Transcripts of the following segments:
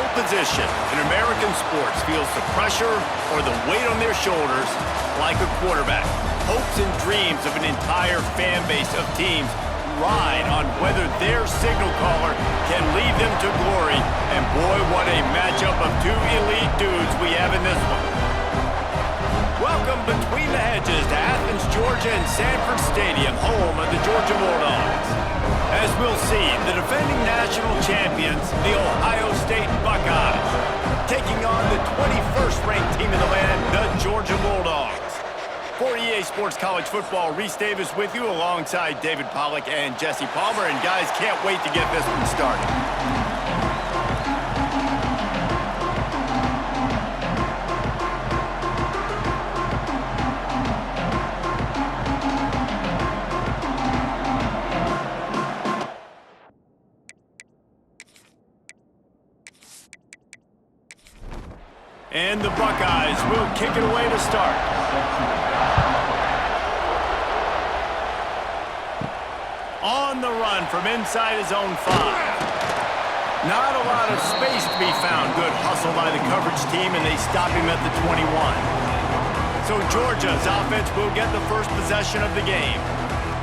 field position in American sports feels the pressure or the weight on their shoulders like a quarterback. Hopes and dreams of an entire fan base of teams ride on whether their signal caller can lead them to glory. And boy, what a matchup of two elite dudes we have in this one. Welcome between the hedges to Athens, Georgia and Sanford Stadium, home of the Georgia Bulldogs. As we'll see, the defending national champions, the Ohio State Buckeyes, taking on the 21st ranked team in the land, the Georgia Bulldogs. For EA Sports College Football, Reese Davis with you alongside David Pollack and Jesse Palmer. And guys, can't wait to get this one started. And the Buckeyes will kick it away to start. On the run from inside his own 5. Not a lot of space to be found. Good hustle by the coverage team, and they stop him at the 21. So Georgia's offense will get the first possession of the game.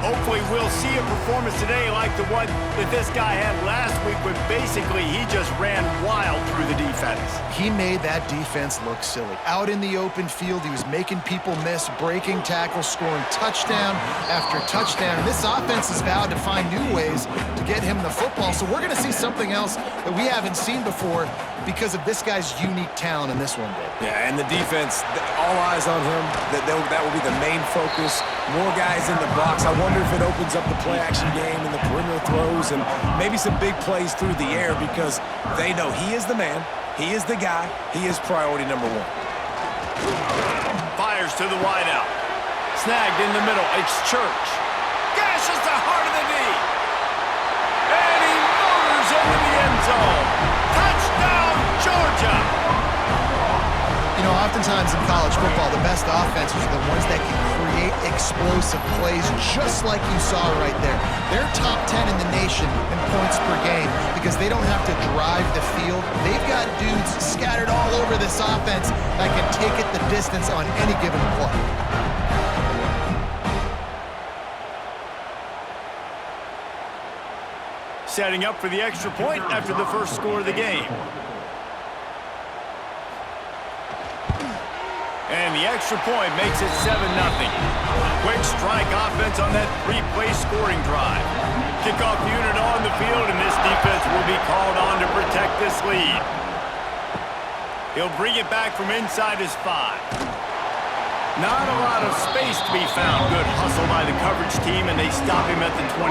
Hopefully we'll see a performance today like the one that this guy had last week when basically he just ran wild through the defense. He made that defense look silly. Out in the open field, he was making people miss, breaking tackles, scoring touchdown after touchdown. And this offense has vowed to find new ways to get him the football. So we're going to see something else that we haven't seen before because of this guy's unique talent in this one, Dave. Yeah, and the defense, all eyes on him. That will be the main focus. More guys in the box. I wonder if it opens up the play-action game and the perimeter throws and maybe some big plays through the air because they know he is the man, he is the guy, he is priority number 1. Fires to the wideout. Snagged in the middle. It's Church. Gashes the heart of the knee. And he motors into the end zone. Touchdown, Georgia! You know, oftentimes in college football, the best offenses are the ones that can create explosive plays just like you saw right there. They're top 10 in the nation in points per game because they don't have to drive the field. They've got dudes scattered all over this offense that can take it the distance on any given play. Setting up for the extra point after the first score of the game. And the extra point makes it 7-0. Quick strike offense on that 3-play scoring drive. Kickoff unit on the field, and this defense will be called on to protect this lead. He'll bring it back from inside his 5. Not a lot of space to be found. Good hustle by the coverage team, and they stop him at the 21.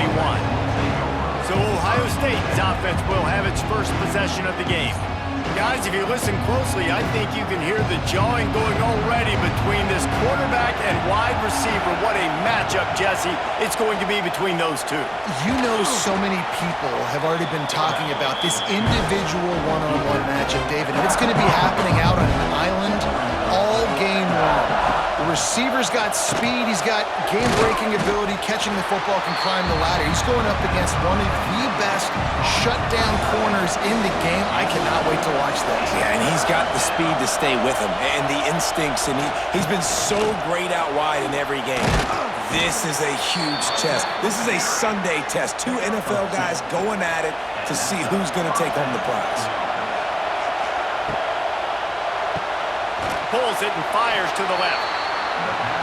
So Ohio State's offense will have its first possession of the game. Guys, if you listen closely, I think you can hear the jawing going already between this quarterback and wide receiver. What a matchup, Jesse, it's going to be between those two. You know, so many people have already been talking about this individual one-on-one matchup, David, and it's going to be happening out on an island all game long. The receiver's got speed, he's got game-breaking ability, catching the football, can climb the ladder. He's going up against one of the best shutdown corners in the game. I cannot wait to watch this. Yeah, and he's got the speed to stay with him and the instincts, and he's been so great out wide in every game. This is a huge test. This is a Sunday test. 2 NFL guys going at it to see who's going to take home the prize. Pulls it and fires to the left.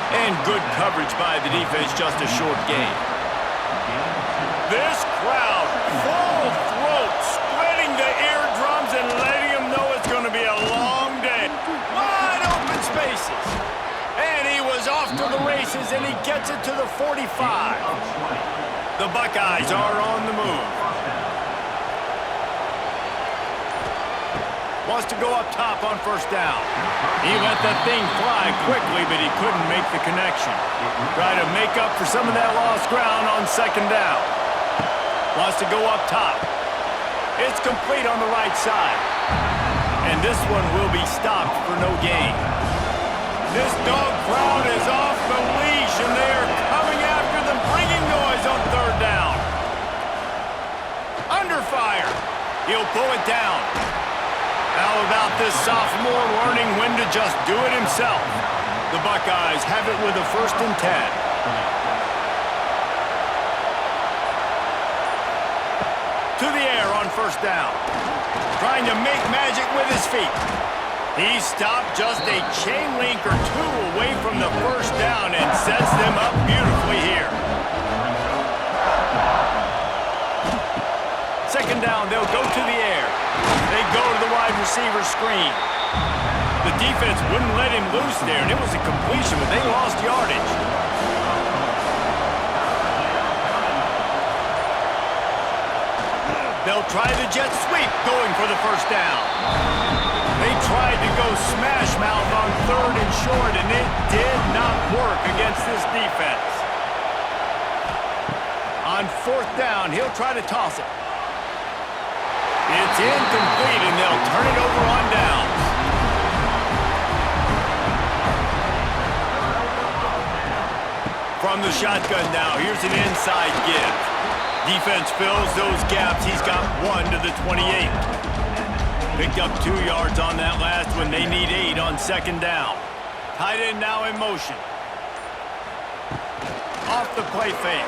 And good coverage by the defense, just a short gain. This crowd, full throat, spreading the eardrums and letting them know it's going to be a long day. Wide open spaces. And he was off to the races, and he gets it to the 45. The Buckeyes are on the move. Wants to go up top on first down. He let that thing fly quickly, but he couldn't make the connection. Try to make up for some of that lost ground on second down. Wants to go up top. It's complete on the right side. And this one will be stopped for no gain. This dog crowd is off the leash, and they are coming after them, bringing noise on third down. Under fire. He'll pull it down. How about this sophomore learning when to just do it himself? The Buckeyes have it with a 1st and 10. To the air on 1st down. Trying to make magic with his feet. He stopped just a chain link or two away from the 1st down and sets them up beautifully here. 2nd down, they'll go to the air. They go to the wide receiver screen. The defense wouldn't let him loose there, and it was a completion, but they lost yardage. They'll try the jet sweep going for the 1st down. They tried to go smash mouth on 3rd and short, and it did not work against this defense. On 4th down, he'll try to toss it. It's incomplete, and they'll turn it over on downs. From the shotgun now, here's an inside give. Defense fills those gaps. He's got 1 to the 28. Picked up 2 yards on that last one. They need 8 on 2nd down. Tight end now in motion. Off the play fake.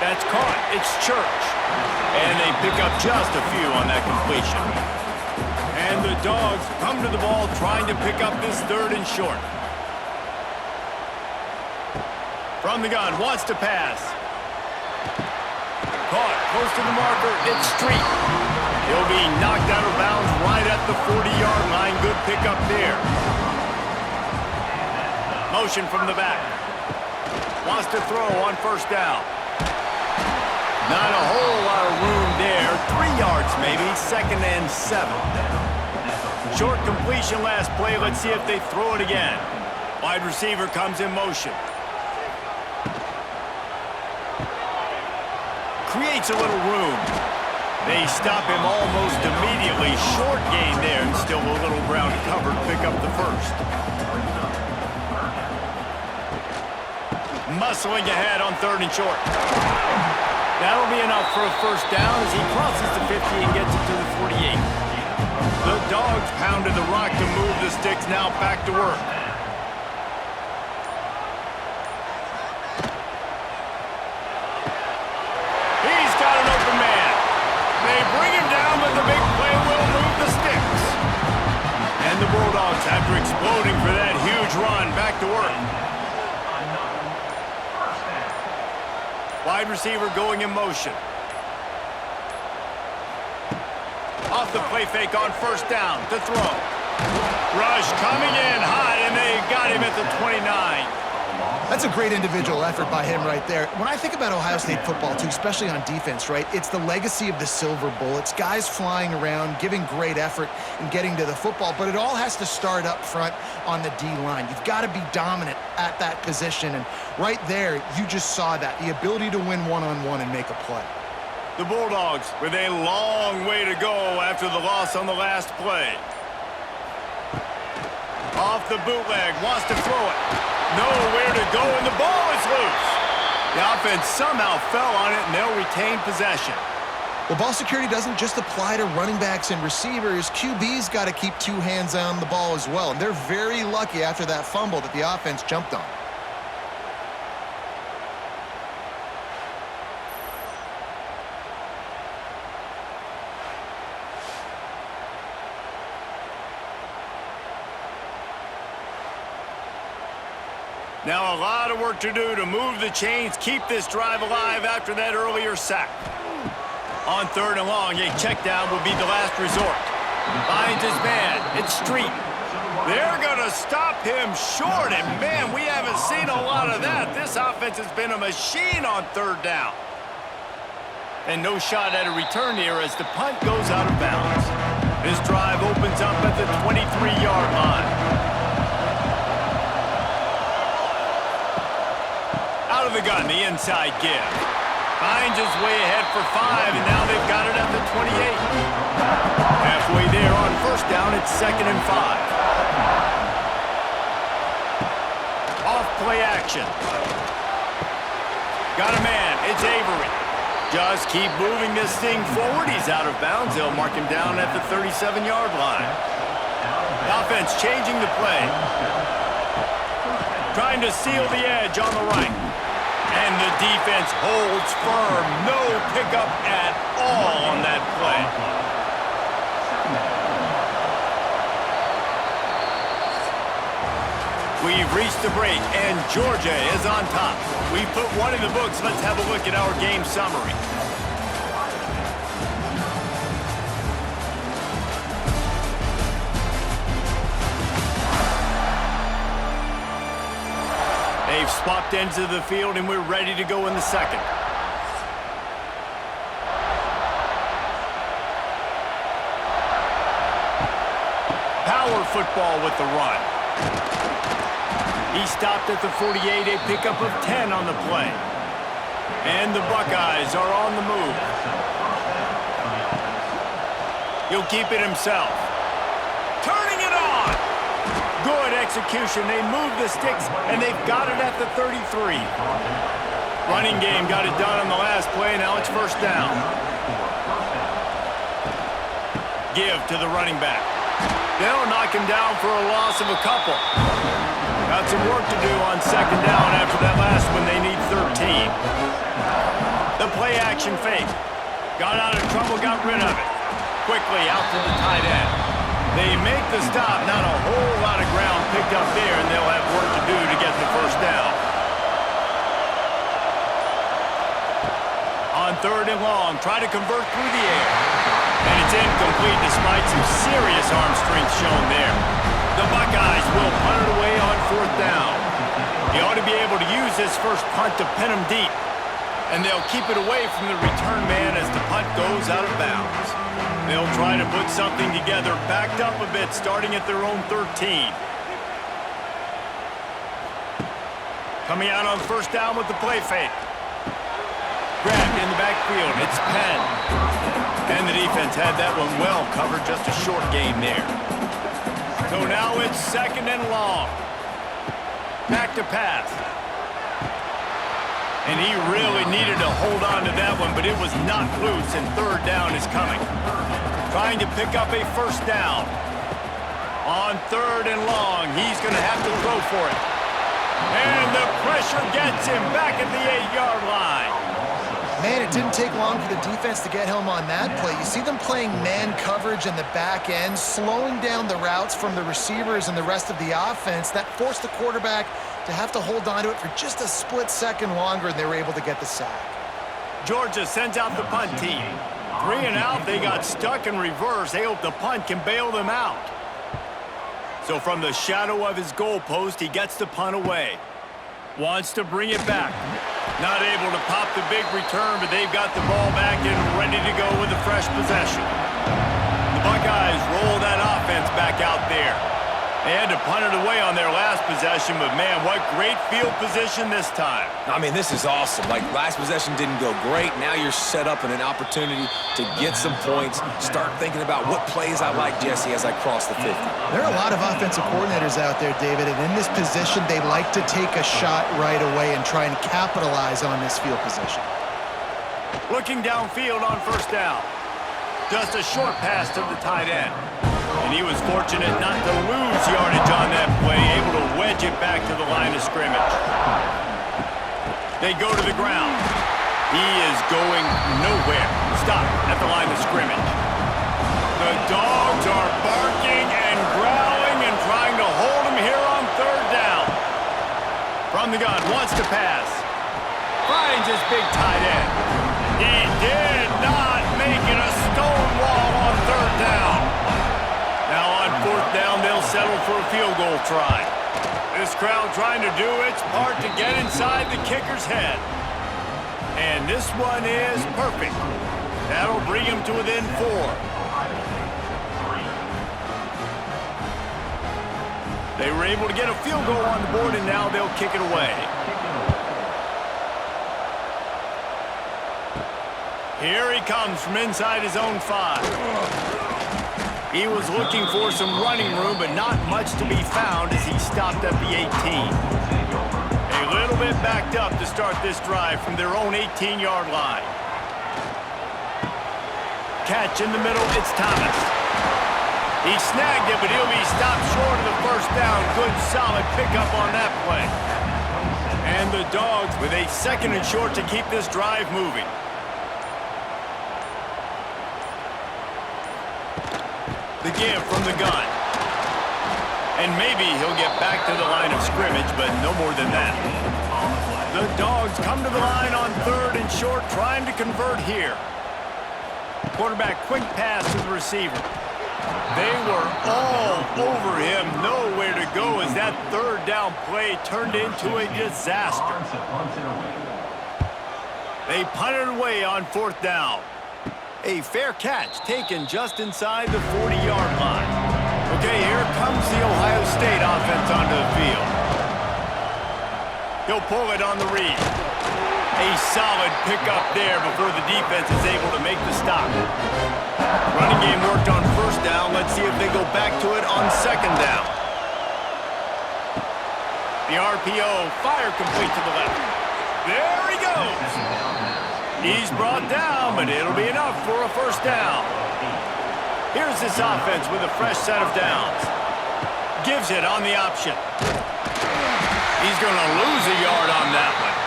That's caught. It's Church. And they pick up just a few on that completion. And the Dogs come to the ball trying to pick up this 3rd and short. From the gun, wants to pass. Caught, close to the marker, it's Street. He'll be knocked out of bounds right at the 40-yard line. Good pickup there. Motion from the back. Wants to throw on 1st down. Not a whole lot of room there. 3 yards maybe, 2nd and 7. Short completion last play. Let's see if they throw it again. Wide receiver comes in motion. Creates a little room. They stop him almost immediately. Short gain there, and still a little ground covered to pick up the 1st. Muscling ahead on 3rd and short. That'll be enough for a 1st down as he crosses the 50 and gets it to the 48. The Dogs pounded the rock to move the sticks, now back to work. After exploding for that huge run, back to work. Wide receiver going in motion. Off the play fake on 1st down to throw. Rush coming in hot, and they got him at the 29. That's a great individual effort by him right there. When I think about Ohio State football, too, especially on defense, right, it's the legacy of the Silver Bullets, guys flying around, giving great effort and getting to the football, but it all has to start up front on the D-line. You've got to be dominant at that position, and right there, you just saw that, the ability to win one-on-one and make a play. The Bulldogs with a long way to go after the loss on the last play. Off the bootleg, wants to throw it. Nowhere to go, and the ball is loose. The offense somehow fell on it, and they'll retain possession. Well, ball security doesn't just apply to running backs and receivers. QB's got to keep 2 hands on the ball as well, and they're very lucky after that fumble that the offense jumped on. Now a lot of work to do to move the chains, keep this drive alive after that earlier sack. On 3rd and long, a check down will be the last resort. Finds his man. It's Street. They're going to stop him short, and man, we haven't seen a lot of that. This offense has been a machine on 3rd down. And no shot at a return here as the punt goes out of bounds. This drive opens up at the 23-yard line. Out of the gun, the inside give. Finds his way ahead for 5, and now they've got it at the 28. Halfway there on 1st down, it's 2nd and 5. Off play action. Got a man, it's Avery. Just keep moving this thing forward. He's out of bounds. They'll mark him down at the 37-yard line. Offense changing the play. Trying to seal the edge on the right. And the defense holds firm. No pickup at all on that play. We've reached the break, and Georgia is on top. We've put one in the books. Let's have a look at our game summary. They've swapped ends of the field, and we're ready to go in the second. Power football with the run. He stopped at the 48, a pickup of 10 on the play. And the Buckeyes are on the move. He'll keep it himself. Turning it on! Good execution. They move the sticks, and they've got it at the 33. Running game got it done on the last play. Now it's first down. Give to the running back. They'll knock him down for a loss of a couple. Got some work to do on second down after that last one. They need 13. The play action fake. Got out of trouble, got rid of it. Quickly out to the tight end. They make the stop. Not a whole lot of ground picked up there, and they'll have work to do to get the first down. On third and long, try to convert through the air. And it's incomplete despite some serious arm strength shown there. The Buckeyes will punt it away on fourth down. He ought to be able to use this first punt to pin him deep. And they'll keep it away from the return man as the punt goes out of bounds. They'll try to put something together, backed up a bit, starting at their own 13. Coming out on first down with the play fake. Grabbed in the backfield. It's Penn. And the defense had that one well covered. Just a short gain there. So now it's second and long. Back to pass. And he really needed to hold on to that one, but it was not loose, and third down is coming. Trying to pick up a first down. On third and long, he's going to have to throw for it. And the pressure gets him back at the 8-yard line. Man, it didn't take long for the defense to get him on that play. You see them playing man coverage in the back end, slowing down the routes from the receivers and the rest of the offense. That forced the quarterback to have to hold on to it for just a split second longer, and they were able to get the sack. Georgia sends out the punt team. 3 and out, they got stuck in reverse. They hope the punt can bail them out. So from the shadow of his goalpost, he gets the punt away. Wants to bring it back. Not able to pop the big return, but they've got the ball back and ready to go with a fresh possession. The Buckeyes roll that offense back out there. They had to punt it away on their last possession, but man, what great field position this time. I mean, this is awesome. Like, last possession didn't go great. Now you're set up in an opportunity to get some points. Start thinking about what plays I like, Jesse, as I cross the 50. There are a lot of offensive coordinators out there, David, and in this position, they like to take a shot right away and try and capitalize on this field position. Looking downfield on first down. Just a short pass to the tight end. And he was fortunate not to lose yardage on that play, able to wedge it back to the line of scrimmage. They go to the ground. He is going nowhere. Stop at the line of scrimmage. The dogs are barking and growling and trying to hold him here on third down. From the gun, wants to pass. Finds his big tight end. He did not make it a stone wall on third down. Now on fourth down, they'll settle for a field goal try. This crowd trying to do its part to get inside the kicker's head. And this one is perfect. That'll bring him to within 4. They were able to get a field goal on the board, and now they'll kick it away. Here he comes from inside his own 5. He was looking for some running room, but not much to be found as he stopped at the 18. A little bit backed up to start this drive from their own 18-yard line. catch in the middle. It's Thomas. He snagged it, but he'll be stopped short of the first down. Good, solid pickup on that play. And the Dogs with a 2nd and short to keep this drive moving. The give from the gun. And maybe he'll get back to the line of scrimmage, but no more than that. The Dogs come to the line on 3rd and short, trying to convert here. Quarterback quick pass to the receiver. They were all over him, nowhere to go as that 3rd down play turned into a disaster. They punted away on 4th down. A fair catch taken just inside the 40-yard line. Okay, here comes the Ohio State offense onto the field. He'll pull it on the read. A solid pickup there before the defense is able to make the stop. Running game worked on 1st down. Let's see if they go back to it on 2nd down. The RPO, fire complete to the left. There he goes. He's brought down, but it'll be enough for a 1st down. Here's this offense with a fresh set of downs. Gives it on the option. He's going to lose a yard on that one.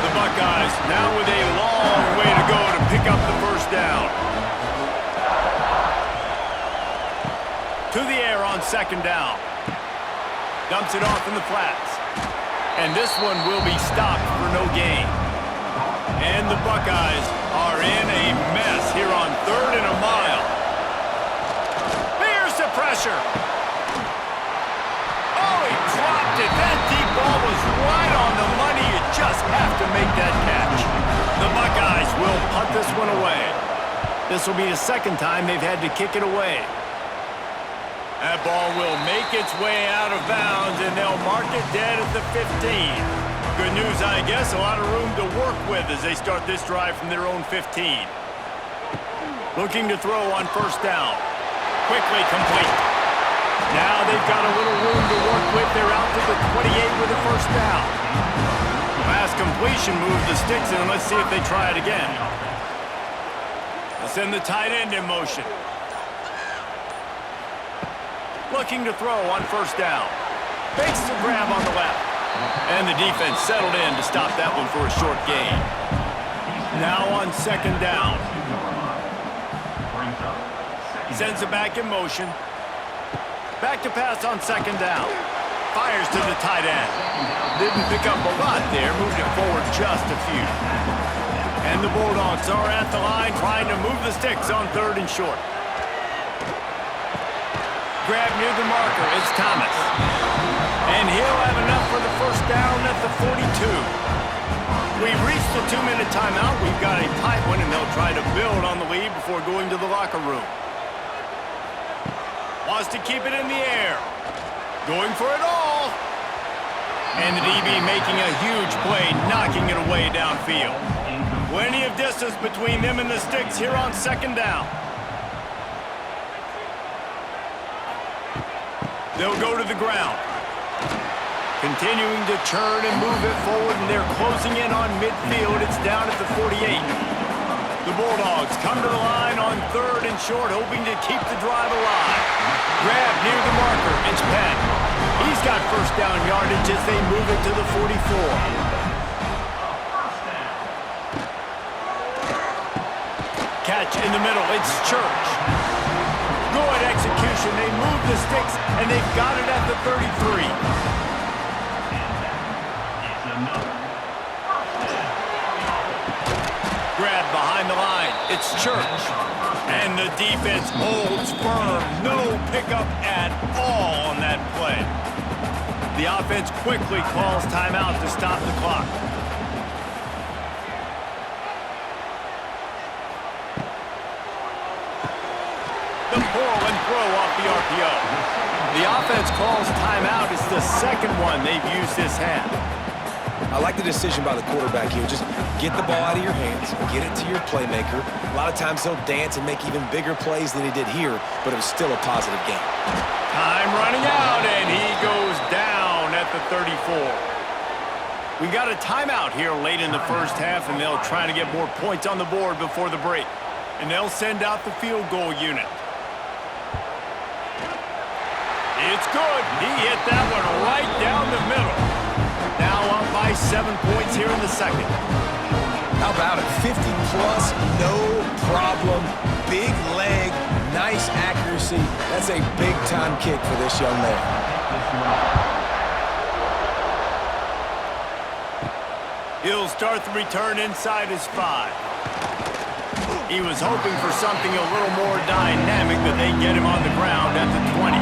The Buckeyes now with a long way to go to pick up the 1st down. To the air on 2nd down. Dumps it off in the flats. And this one will be stopped for no gain. And the Buckeyes are in a mess here on 3rd and a mile. Here's the pressure. Oh, he dropped it. That deep ball was right on the money. You just have to make that catch. The Buckeyes will punt this one away. This will be the 2nd time they've had to kick it away. That ball will make its way out of bounds, and they'll mark it dead at the 15. Good news, I guess. A lot of room to work with as they start this drive from their own 15. Looking to throw on 1st down. Quickly complete. Now they've got a little room to work with. They're out to the 28 with a 1st down. Last completion moved the sticks in. Let's see if they try it again. They'll send the tight end in motion. Looking to throw on 1st down. Fakes the grab on the left. And the defense settled in to stop that one for a short gain. Now on 2nd down. Sends it back in motion. Back to pass on 2nd down. Fires to the tight end. Didn't pick up a lot there. Moved it forward just a few. And the Bulldogs are at the line trying to move the sticks on 3rd and short. Grab near the marker. It's Thomas. And he'll have enough for the 1st down at the 42. We've reached the 2-minute timeout. We've got a tight one, and they'll try to build on the lead before going to the locker room. Wants to keep it in the air. Going for it all. And the DB making a huge play, knocking it away downfield. Plenty of distance between them and the sticks here on 2nd down. They'll go to the ground. Continuing to churn and move it forward, and they're closing in on midfield. It's down at the 48. The Bulldogs come to the line on 3rd and short, hoping to keep the drive alive. Grab near the marker. It's Penn. He's got 1st down yardage as they move it to the 44. Catch in the middle. It's Church. Good execution. They move the sticks, and they've got it at the 33. Grab behind the line. It's Church. And the defense holds firm. No pickup at all on that play. The offense quickly calls timeout to stop the clock. The pull and throw off the RPO. The offense calls timeout. It's the 2nd one they've used this half. I like the decision by the quarterback here. Just get the ball out of your hands, get it to your playmaker. A lot of times he'll dance and make even bigger plays than he did here, but it was still a positive game. Time running out, and he goes down at the 34. We got a timeout here late in the 1st half, and they'll try to get more points on the board before the break. And they'll send out the field goal unit. It's good. He hit that one right down the middle. Now up by 7 points here in the second. How about it? 50-plus, no problem. Big leg, nice accuracy. That's a big-time kick for this young man. He'll start the return inside his 5. He was hoping for something a little more dynamic, but they get him on the ground at the 20.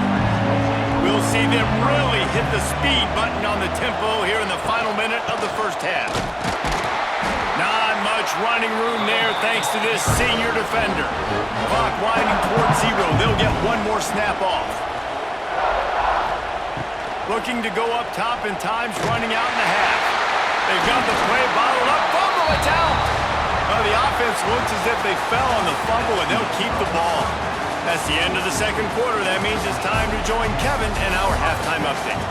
We'll see them really hit the speed button on the tempo here in the final minute of the first half. Not much running room there thanks to this senior defender. Clock winding towards 0. They'll get one more snap off. Looking to go up top and time's running out in the half. They've got the play bottled up. Fumble, it's out! Well, the offense looks as if they fell on the fumble, and they'll keep the ball. That's the end of the second quarter. That means it's time to join Kevin in our halftime update.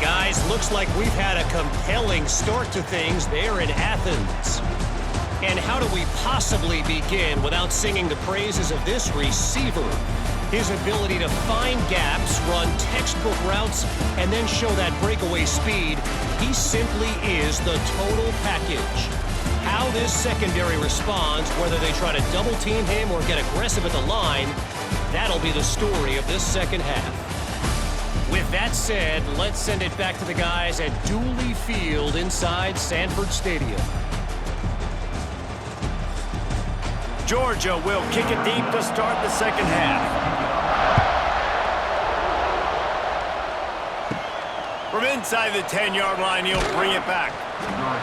Guys, looks like we've had a compelling start to things there in Athens. And how do we possibly begin without singing the praises of this receiver? His ability to find gaps, run textbook routes, and then show that breakaway speed. He simply is the total package. How this secondary responds, whether they try to double team him or get aggressive at the line, that'll be the story of this second half. With that said, let's send it back to the guys at Dooley Field inside Sanford Stadium. Georgia will kick it deep to start the second half. From inside the 10-yard line, he'll bring it back.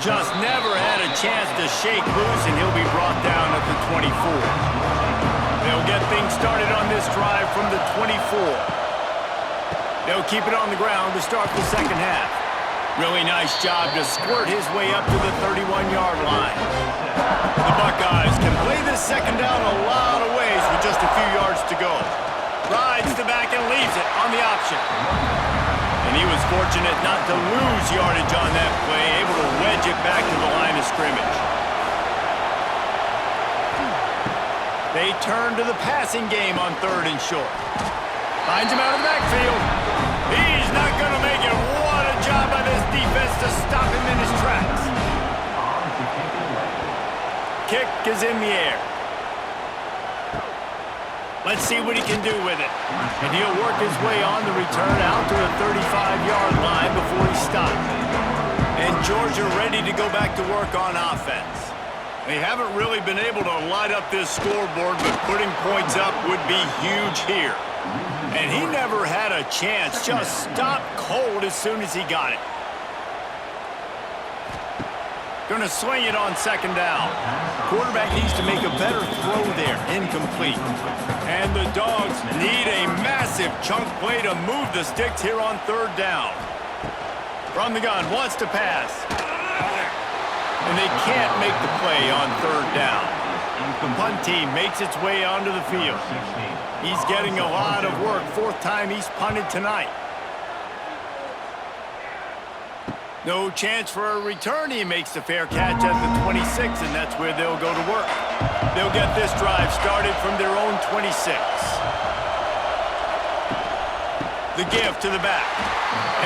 Just never had a chance to shake loose, and he'll be brought down at the 24. They'll get things started on this drive from the 24. They'll keep it on the ground to start the second half. Really nice job to squirt his way up to the 31-yard line. The Buckeyes can play this second down a lot of ways with just a few yards to go. Rides the back and leaves it on the option. And he was fortunate not to lose yardage on that play, able to wedge it back to the line of scrimmage. They turn to the passing game on 3rd and short. Finds him out of the backfield. He's not going to make it. What a job by this defense to stop him in his tracks. Kick is in the air. Let's see what he can do with it. And he'll work his way on the return out to the 35-yard line before he stopped. And Georgia ready to go back to work on offense. They haven't really been able to light up this scoreboard, but putting points up would be huge here. And he never had a chance, just stopped cold as soon as he got it. Going to swing it on second down. Quarterback needs to make a better throw there. Incomplete. And the Dogs need a massive chunk play to move the sticks here on 3rd down. From the gun, wants to pass. And they can't make the play on 3rd down. The punt team makes its way onto the field. He's getting a lot of work. 4th time he's punted tonight. No chance for a return. He makes the fair catch at the 26, and that's where they'll go to work. They'll get this drive started from their own 26. The give to the back.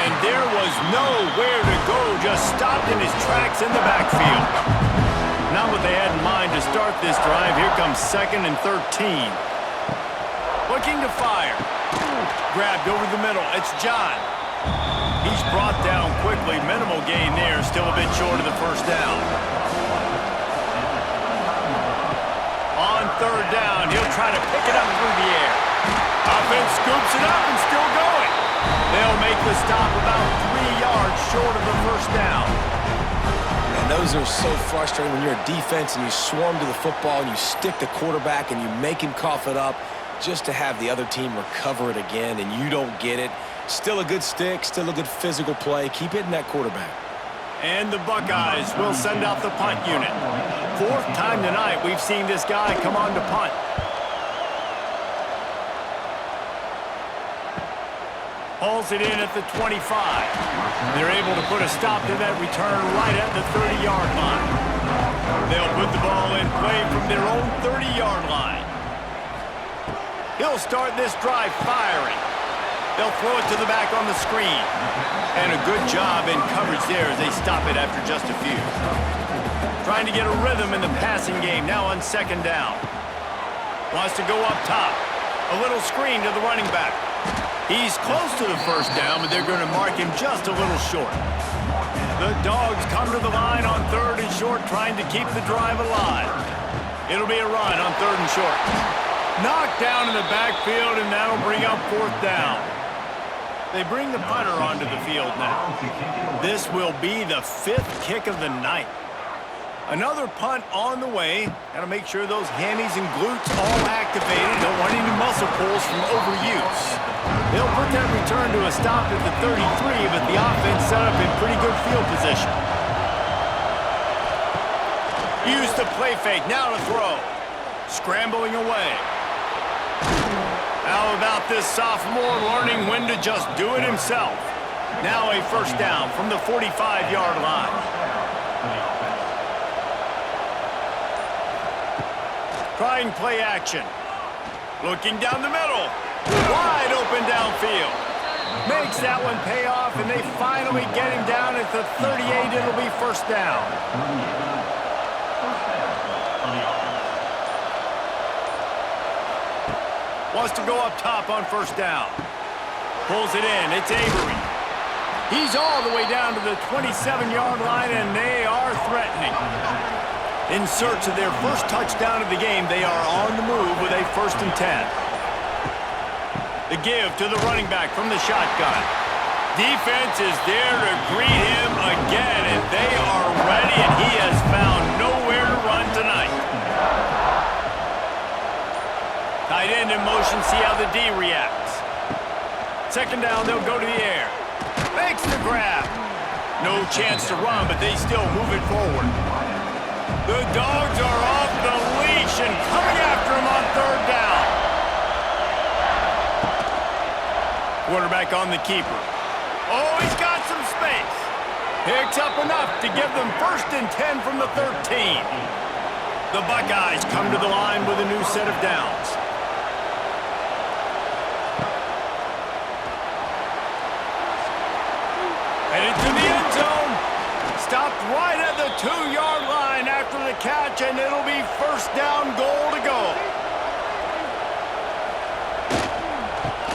And there was nowhere to go, just stopped in his tracks in the backfield. Not what they had in mind to start this drive. Here comes 2nd and 13. Looking to fire. Grabbed over the middle. It's John. He's brought down quickly. Minimal gain there. Still a bit short of the first down. On 3rd down, he'll try to pick it up through the air. Offense scoops it up and still going. They'll make the stop about 3 yards short of the first down. And those are so frustrating when you're a defense and you swarm to the football and you stick the quarterback and you make him cough it up just to have the other team recover it again and you don't get it. Still a good stick, still a good physical play. Keep hitting that quarterback. And the Buckeyes will send out the punt unit. 4th time tonight we've seen this guy come on to punt. Hauls it in at the 25. They're able to put a stop to that return right at the 30-yard line. They'll put the ball in play from their own 30-yard line. He'll start this drive firing. They'll throw it to the back on the screen. And a good job in coverage there as they stop it after just a few. Trying to get a rhythm in the passing game now on second down. Wants to go up top. A little screen to the running back. He's close to the first down, but they're going to mark him just a little short. The Dogs come to the line on third and short, trying to keep the drive alive. It'll be a run on third and short. Knocked down in the backfield, and that'll bring up fourth down. They bring the punter onto the field now. This will be the 5th kick of the night. Another punt on the way. Got to make sure those hammies and glutes all activated. Don't want any muscle pulls from overuse. They'll put that return to a stop at the 33, but the offense set up in pretty good field position. Use the play fake. Now to throw. Scrambling away. How about this sophomore learning when to just do it himself? Now a first down from the 45-yard line. Trying play action. Looking down the middle. Wide open downfield. Makes that one pay off, and they finally get him down at the 38. It'll be first down. Wants to go up top on first down. Pulls it in. It's Avery. He's all the way down to the 27-yard line, and they are threatening. In search of their first touchdown of the game, they are on the move with a 1st and 10. The give to the running back from the shotgun. Defense is there to greet him again, and they are ready, and he has found nowhere to run tonight. Tight end in motion, see how the D reacts. Second down, they'll go to the air. Makes the grab. No chance to run, but they still move it forward. The Dogs are off the leash and coming after him on third down. Quarterback on the keeper. Oh, he's got some space. Picks up enough to give them 1st and 10 from the 13. The Buckeyes come to the line with a new set of downs. Headed to the end zone. Stopped right at the 2-yard line after the catch, and it'll be first down, goal to go.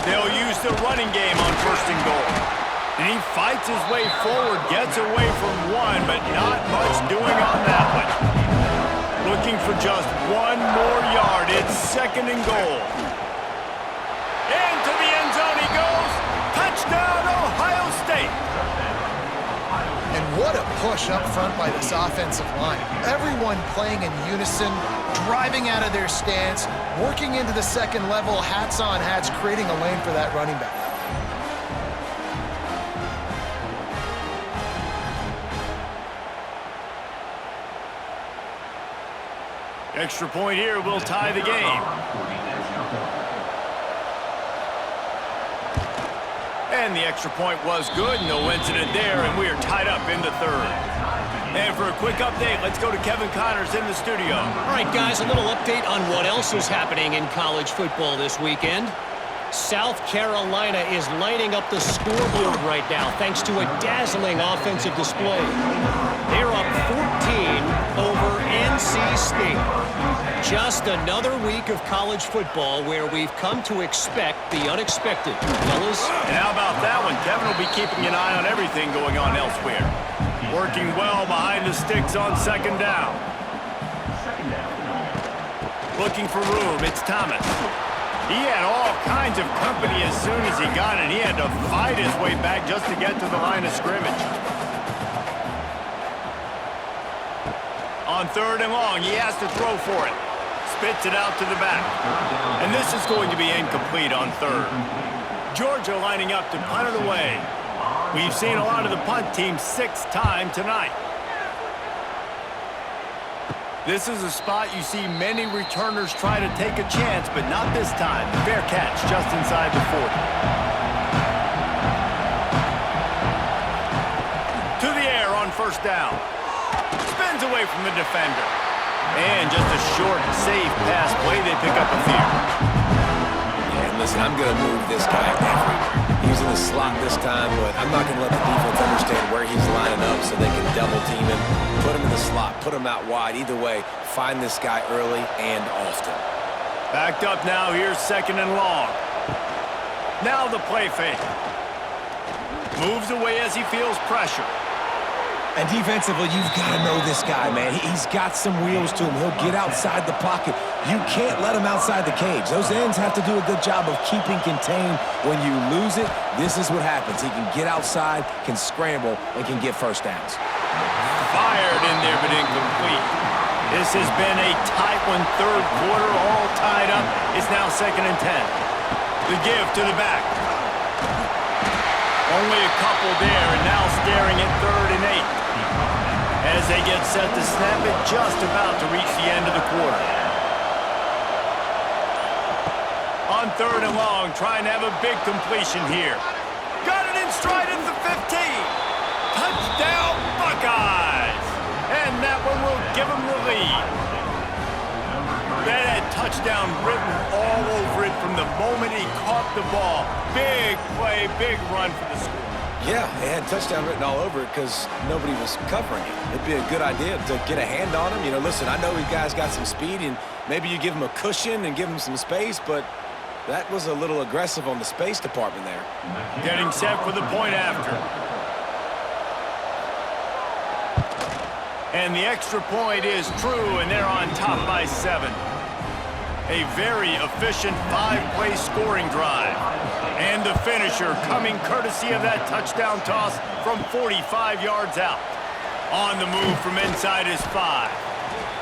They'll use the running game on 1st and goal. And he fights his way forward, gets away from one, but not much doing on that one. Looking for just one more yard. It's 2nd and goal. Into the end zone he goes. Touchdown, Ohio State. And what a push up front by this offensive line. Everyone playing in unison, driving out of their stance, working into the second level, hats on hats, creating a lane for that running back. Extra point here will tie the game. And the extra point was good. No incident there, and we are tied up in the 3rd. And for a quick update, let's go to Kevin Connors in the studio. All right, guys, a little update on what else is happening in college football this weekend. South Carolina is lighting up the scoreboard right now thanks to a dazzling offensive display. They're up 14 over NC State. Just another week of college football where we've come to expect the unexpected, fellas. And how about that one? Kevin will be keeping an eye on everything going on elsewhere. Working well behind the sticks on second down. Looking for room, it's Thomas. He had all kinds of company as soon as he got it. He had to fight his way back just to get to the line of scrimmage. On 3rd and long, he has to throw for it. Spits it out to the back. And this is going to be incomplete on 3rd. Georgia lining up to punt it away. We've seen a lot of the punt team 6th time tonight. This is a spot you see many returners try to take a chance, but not this time. Fair catch just inside the 40. To the air on first down. Spins Runs away from the defender. And just a short, safe pass play. They pick up a few. Yeah, and listen, I'm going to move this guy everywhere. He's in the slot this time, but I'm not going to let the defense understand where he's lining up so they can double team him, put him in the slot, put him out wide. Either way, find this guy early and often. Backed up now. Here's 2nd and long. Now the play fake. Moves away as he feels pressure. And defensively, you've got to know this guy, man. He's got some wheels to him. He'll get outside the pocket. You can't let him outside the cage. Those ends have to do a good job of keeping contained. When you lose it, this is what happens. He can get outside, can scramble, and can get first downs. Fired in there, but incomplete. This has been a tight one. 3rd quarter, all tied up. It's now 2nd and 10. The give to the back. Only a couple there, and now staring at 3rd and 8. As they get set to snap it, just about to reach the end of the quarter. On 3rd and long, trying to have a big completion here. Got it in stride at the 15. Touchdown, Buckeyes! And that one will give them the lead. That had touchdown written all over it from the moment he caught the ball. Big play, big run for the score. Yeah, it had touchdown written all over it because nobody was covering it. It'd be a good idea to get a hand on him. You know, listen, I know you guys got some speed, and maybe you give him a cushion and give him some space, but that was a little aggressive on the space department there. Getting set for the point after. And the extra point is true, and they're on top by 7. A very efficient 5-play scoring drive. And the finisher coming courtesy of that touchdown toss from 45 yards out. On the move from inside his 5.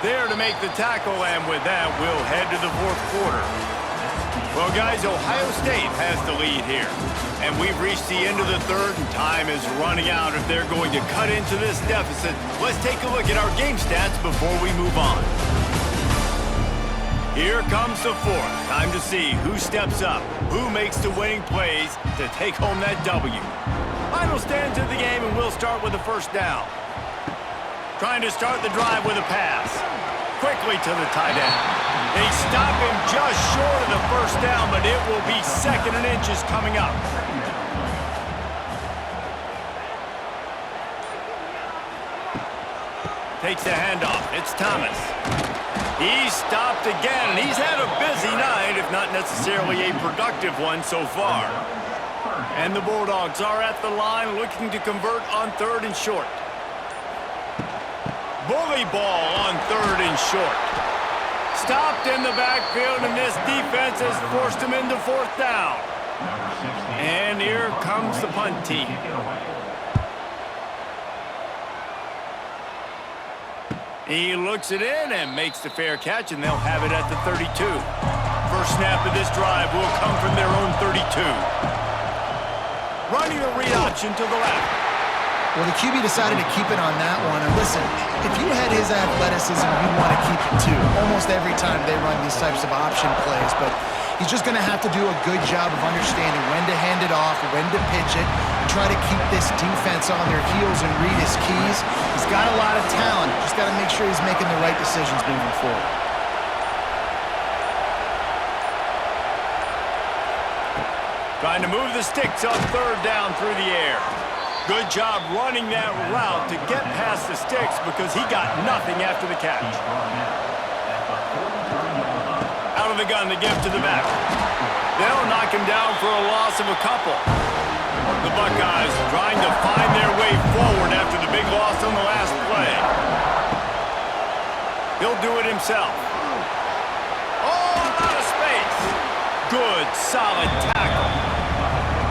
There to make the tackle, and with that, we'll head to the 4th quarter. Well, guys, Ohio State has the lead here. And we've reached the end of the 3rd, and time is running out if they're going to cut into this deficit. Let's take a look at our game stats before we move on. Here comes the 4th. Time to see who steps up, who makes the winning plays to take home that W. Final stands of the game, and we'll start with the 1st down. Trying to start the drive with a pass. Quickly to the tight end. They stop him just short of the 1st down, but it will be 2nd and inches coming up. Takes the handoff. It's Thomas. He's stopped again, and he's had a busy night, if not necessarily a productive one so far. And the Bulldogs are at the line looking to convert on 3rd and short. Bully ball on 3rd and short. Stopped in the backfield, and this defense has forced him into 4th down. And here comes the punt team. He looks it in and makes the fair catch, and they'll have it at the 32. First snap of this drive will come from their own 32. Running the read option to the left. Well, the QB decided to keep it on that one. And listen, if you had his athleticism, you'd want to keep it too. Almost every time they run these types of option plays. But he's just going to have to do a good job of understanding when to hand it off, when to pitch it, and try to keep this defense on their heels and read his keys. He's got a lot of talent. Just got to make sure he's making the right decisions moving forward. Trying to move the sticks on 3rd down through the air. Good job running that route to get past the sticks because he got nothing after the catch. Out of the gun, the give to the back. They'll knock him down for a loss of a couple. The Buckeyes trying to find their way forward after the big loss on the last play. He'll do it himself. Oh, out of space. Good, solid tackle.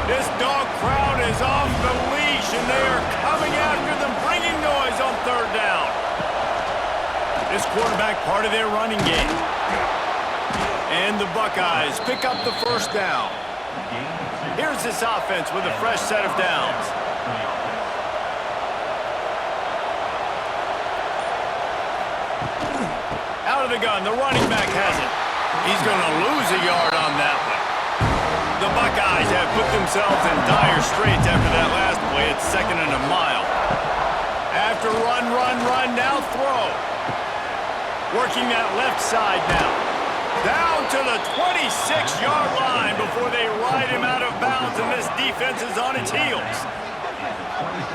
This dog crowd is off the leash, and they are coming after them, bringing noise on 3rd down. This quarterback part of their running game. And the Buckeyes pick up the 1st down. Here's this offense with a fresh set of downs. Out of the gun, the running back has it. He's going to lose a yard on that one. The Buckeyes have put themselves in dire straits after that last play. It's 2nd and a mile. After run, now throw. Working that left side now. Down to the 26-yard line before they ride him out of bounds, and this defense is on its heels.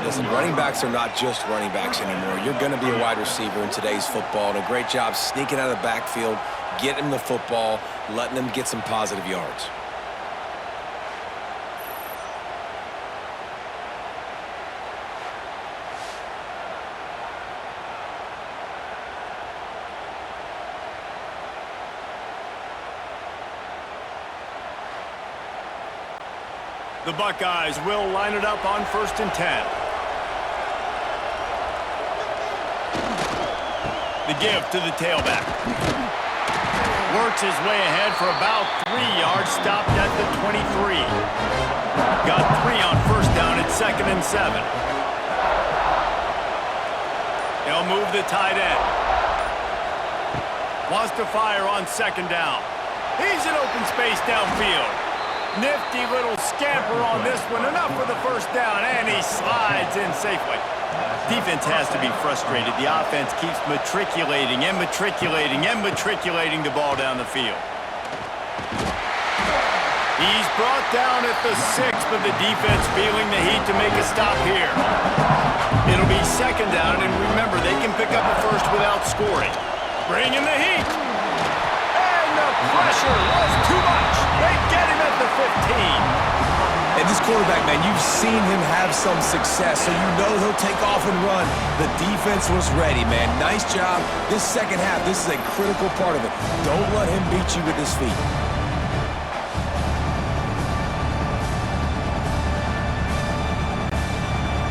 Listen, running backs are not just running backs anymore. You're going to be a wide receiver in today's football, and a great job sneaking out of the backfield, getting them the football, letting them get some positive yards. The Buckeyes will line it up on 1st and 10. The give to the tailback. Works his way ahead for about 3 yards, stopped at the 23. Got 3 on 1st down at 2nd and 7. They'll move the tight end. Wants to fire on 2nd down. He's in open space downfield. Nifty little scamper on this one. Enough for the 1st down, and he slides in safely. Defense has to be frustrated. The offense keeps matriculating the ball down the field. He's brought down at the 6, but the defense feeling the heat to make a stop here. It'll be 2nd down, and remember, they can pick up a 1st without scoring. Bring in the heat. The pressure was too much. They get him at the 15. And this quarterback, man, you've seen him have some success, so you know he'll take off and run. The defense was ready, man. Nice job. This second half, this is a critical part of it. Don't let him beat you with his feet.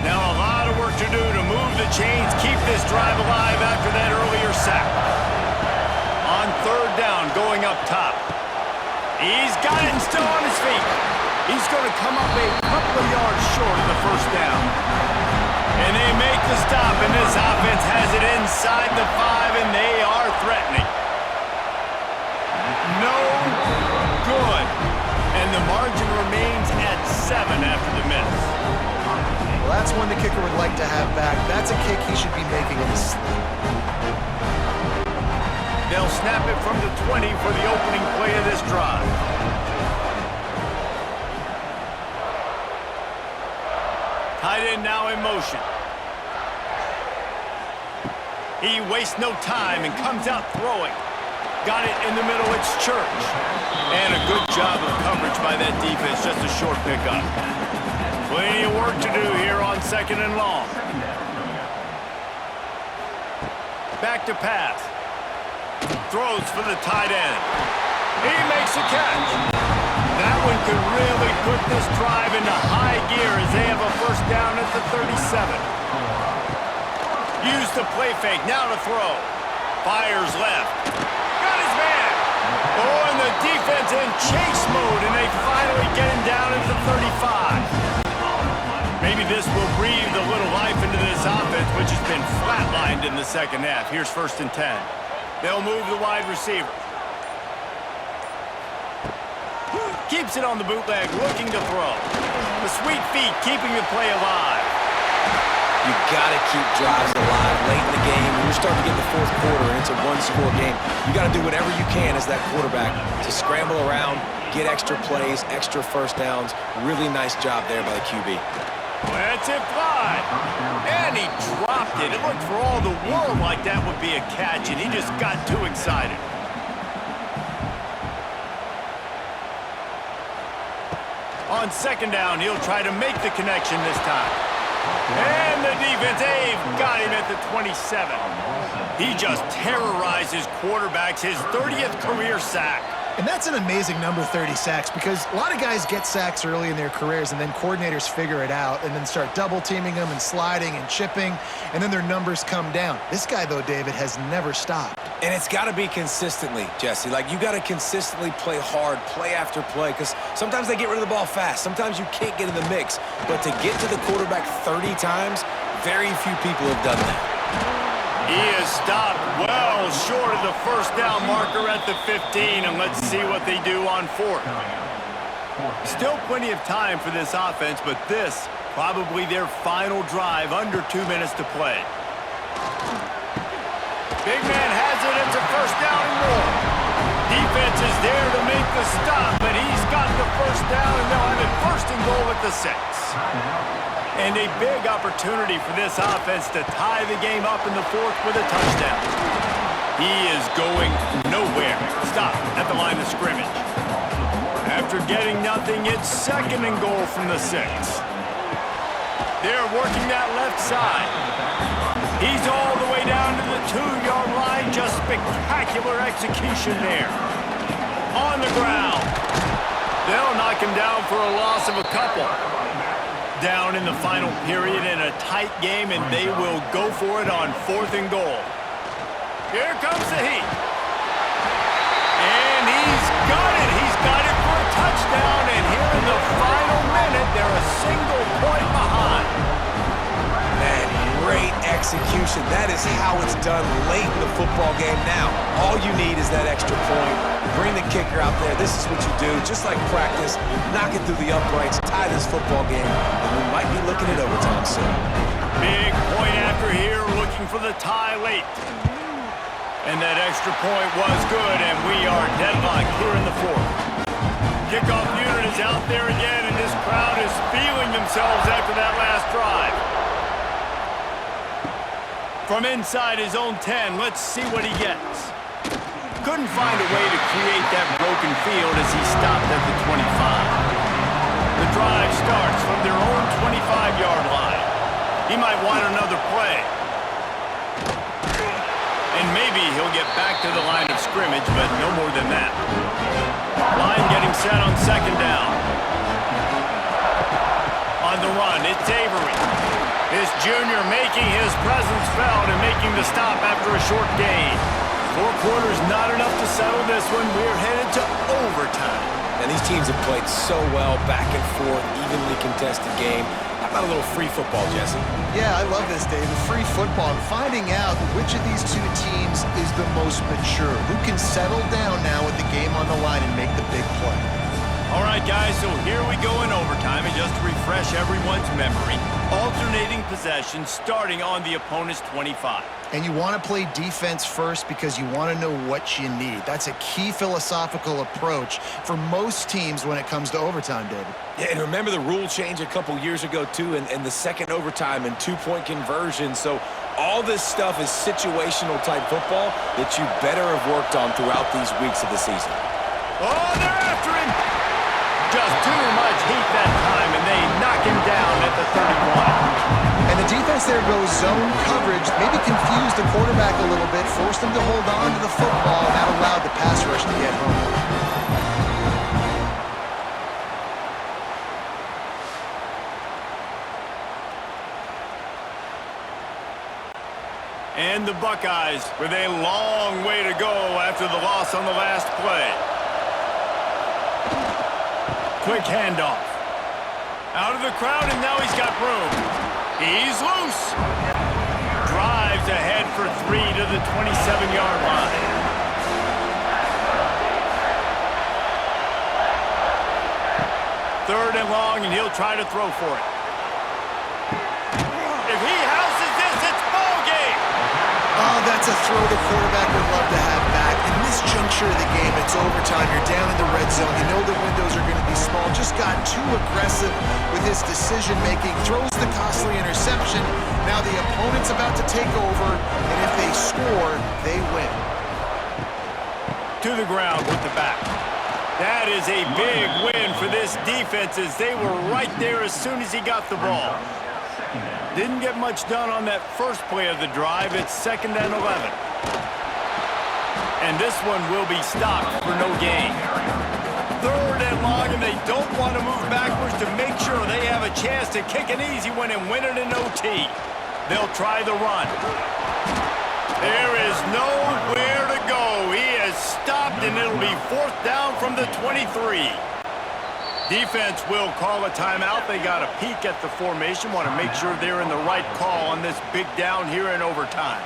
Now a lot of work to do to move the chains, keep this drive alive after that earlier sack. On 3rd down, going up top. He's got it and still on his feet. He's going to come up a couple of yards short of the 1st down. And they make the stop, and this offense has it inside the 5, and they are threatening. No good. And the margin remains at 7 after the miss. Well, that's one the kicker would like to have back. That's a kick he should be making in his sleep. They'll snap it from the 20 for the opening play of this drive. Tight end now in motion. He wastes no time and comes out throwing. Got it in the middle, it's Church. And a good job of coverage by that defense, just a short pickup. Plenty of work to do here on 2nd and long. Back to pass. Throws for the tight end. He makes a catch. That one could really put this drive into high gear as they have a 1st down at the 37. Use the play fake, now to throw. Fires left. Got his man. Oh, and the defense in chase mode, and they finally get him down at the 35. Maybe this will breathe a little life into this offense, which has been flatlined in the 2nd half. Here's 1st and 10. They'll move the wide receiver. Keeps it on the bootleg, looking to throw. The sweet feet keeping the play alive. You got to keep drives alive late in the game. When you're starting to get the 4th quarter and it's a 1-score game, you got to do whatever you can as that quarterback to scramble around, get extra plays, extra 1st downs. Really nice job there by the QB. That's it fly. And he dropped it. It looked for all the world like that would be a catch, and he just got too excited. On 2nd down, he'll try to make the connection this time. And the defense, they've got him at the 27. He just terrorizes quarterbacks, his 30th career sack. And that's an amazing number, 30 sacks, because a lot of guys get sacks early in their careers, and then coordinators figure it out and then start double-teaming them and sliding and chipping, and then their numbers come down. This guy, though, David, has never stopped. And it's got to be consistently, Jesse. Like, you got to consistently play hard, play after play, because sometimes they get rid of the ball fast. Sometimes you can't get in the mix. But to get to the quarterback 30 times, very few people have done that. He is stopped well short of the 1st down marker at the 15, and let's see what they do on 4th. Still plenty of time for this offense, but this Probably their final drive, under 2 minutes to play. Big man has it. It's a first down and more. Defense is there to make the stop, but he's got the first down, and they'll have it first and goal at the 6. And a big opportunity for this offense to tie the game up in the 4th with a touchdown. He is going nowhere. Stop at the line of scrimmage. After getting nothing, it's second and goal from the 6. They're working that left side. He's all the way down to the 2-yard line. Just spectacular execution there. On the ground. They'll knock him down for a loss of a couple. Down in the final period in a tight game, and they will go for it on 4th and goal. Here comes the heat. And he's got it. He's got it for a touchdown, and here in the final minute, they're a single point behind. Man, great execution. That is how it's done late in the football game now. All you need is that extra point. Bring the kicker out there. This is what you do. Just like practice, knock it through the uprights, tie this football game, and we might be looking at overtime soon. Big point after here, looking for the tie late. And that extra point was good, and we are deadlocked here in the 4th. Kickoff unit is out there again, and this crowd is feeling themselves after that last drive. From inside his own 10, let's see what he gets. Couldn't find a way to create that broken field as he stopped at the 25. The drive starts from their own 25-yard line. He might want another play. And maybe he'll get back to the line of scrimmage, but no more than that. Line getting set on 2nd down. On the run, it's Avery. This junior making his presence felt and making the stop after a short gain. 4 quarters not enough to settle this one. We're headed to overtime. And these teams have played so well, back and forth, evenly contested game. How about a little free football, Jesse? Yeah, I love this, David. Free football. Finding out which of these two teams is the most mature. Who can settle down now with the game on the line and make the big play. All right, guys, so here we go in overtime. And just to refresh everyone's memory, alternating possession starting on the opponent's 25. And you want to play defense first because you want to know what you need. That's a key philosophical approach for most teams when it comes to overtime, David. Yeah, and remember the rule change a couple years ago, too, and the second overtime and 2-point conversion. So all this stuff is situational type football that you better have worked on throughout these weeks of the season. Oh, they're after him! Just too much heat that time, and they knock him down at the 31. And the defense there goes zone coverage, maybe confused the quarterback a little bit, forced him to hold on to the football, and that allowed the pass rush to get home. And the Buckeyes with a long way to go after the loss on the last play. Quick handoff. Out of the crowd, and now he's got room. He's loose. Drives ahead for 3 to the 27-yard line. Third and long, and he'll try to throw for it. If he houses this, it's ball game. Oh, that's a throw the quarterback would love to have back. In this juncture of the game, it's overtime. You're down in the red zone. You know the windows are going to be small. Just got too aggressive with his decision-making. Throws the costly interception. Now the opponent's about to take over, and if they score, they win. To the ground with the back. That is a big win for this defense as they were right there as soon as he got the ball. Didn't get much done on that first play of the drive. It's 2nd and 11. And this one will be stopped for no gain. 3rd and long, and they don't want to move backwards to make sure they have a chance to kick an easy one and win it in OT. They'll try the run. There is nowhere to go. He has stopped, and it'll be 4th down from the 23. Defense will call a timeout. They got a peek at the formation. Want to make sure they're in the right call on this big down here in overtime.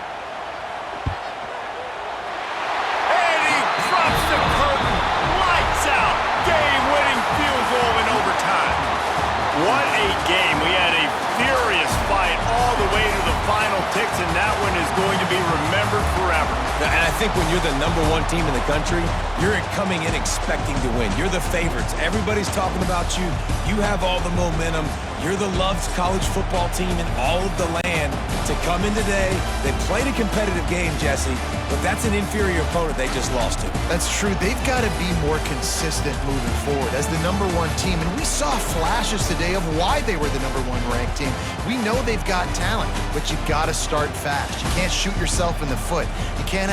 And he drops the curtain. Lights out. Game-winning field goal in overtime. What a game. We had a think when you're the #1 team in the country, you're coming in expecting to win. You're the favorites. Everybody's talking about you. You have all the momentum. You're the loved college football team in all of the land. To come in today, they played a competitive game, Jesse, but that's an inferior opponent they just lost to. That's true. They've got to be more consistent moving forward as the #1 team. And we saw flashes today of why they were the #1 ranked team. We know they've got talent, but you've got to start fast. You can't shoot yourself in the foot. You can't